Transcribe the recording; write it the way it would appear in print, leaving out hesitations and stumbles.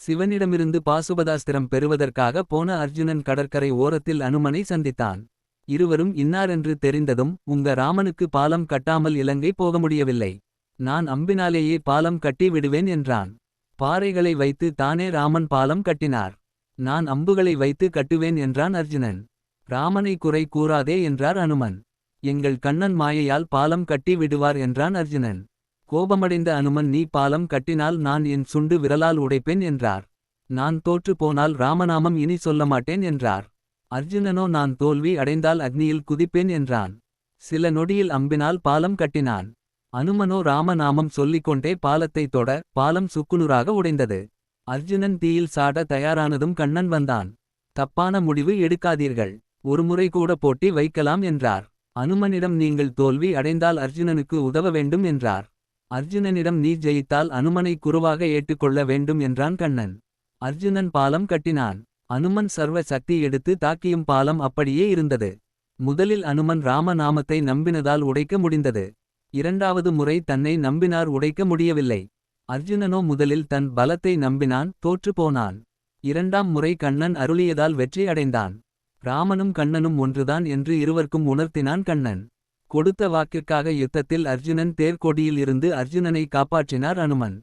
சிவனிடமிருந்து பாசுபதாஸ்திரம் பெறுவதற்காக போன அர்ஜுனன் கடற்கரை ஓரத்தில் அனுமனை சந்தித்தான். இருவரும் இன்னாரென்று தெரிந்ததும், உங்க ராமனுக்கு பாலம் கட்டாமல் இலங்கை போக முடியவில்லை. நான் அம்பினாலேயே பாலம் கட்டி விடுவேன் என்றான். பாறைகளை வைத்து தானே ராமன் பாலம் கட்டினார். நான் அம்புகளை வைத்து கட்டுவேன் என்றான் அர்ஜுனன். ராமனை குறை கூறாதே என்றார் அனுமன். எங்கள் கண்ணன் மாயையால் பாலம் கட்டி விடுவார் என்றான் அர்ஜுனன். கோபமடைந்த அனுமன், நீ பாலம் கட்டினால் நான் என் சுண்டு விரலால் உடைப்பேன் என்றார். நான் தோற்று போனால் ராமநாமம் இனி சொல்ல மாட்டேன் என்றார். அர்ஜுனனோ, நான் தோல்வி அடைந்தால் அக்னியில் குதிப்பேன் என்றான். சில நொடியில் அம்பினால் பாலம் கட்டினான். அனுமனோ ராமநாமம் சொல்லிக்கொண்டே பாலத்தை தொட பாலம் சுக்குநூறாக உடைந்தது. அர்ஜுனன் தீயில் சாட தயாரானதும் கண்ணன் வந்தான். தப்பான முடிவு எடுக்காதீர்கள், ஒருமுறை கூட போட்டி வைக்கலாம் என்றார். அனுமனிடம், நீங்கள் தோல்வி அடைந்தால் அர்ஜுனனுக்கு உதவ வேண்டும் என்றார். அர்ஜுனனிடம், நீ ஜெயித்தால் அனுமனை குருவாக ஏற்றுக்கொள்ள வேண்டும் என்றான் கண்ணன். அர்ஜுனன் பாலம் கட்டினான். அனுமன் சர்வ சக்தி எடுத்து தாக்கியும் பாலம் அப்படியே இருந்தது. முதலில் அனுமன் ராம நாமத்தை நம்பினதால் உடைக்க முடிந்தது. இரண்டாவது முறை தன்னை நம்பினார், உடைக்க முடியவில்லை. அர்ஜுனனோ முதலில் தன் பலத்தை நம்பினான், தோற்று போனான். இரண்டாம் முறை கண்ணன் அருளியதால் வெற்றி அடைந்தான். ராமனும் கண்ணனும் ஒன்றுதான் என்று இருவர்க்கும் உணர்த்தினான் கண்ணன். கொடுத்த வாக்கிற்காக யுத்தத்தில் அர்ஜுனன் தேர்கொடியில் இருந்து அர்ஜுனனை காப்பாற்றினார் அனுமன்.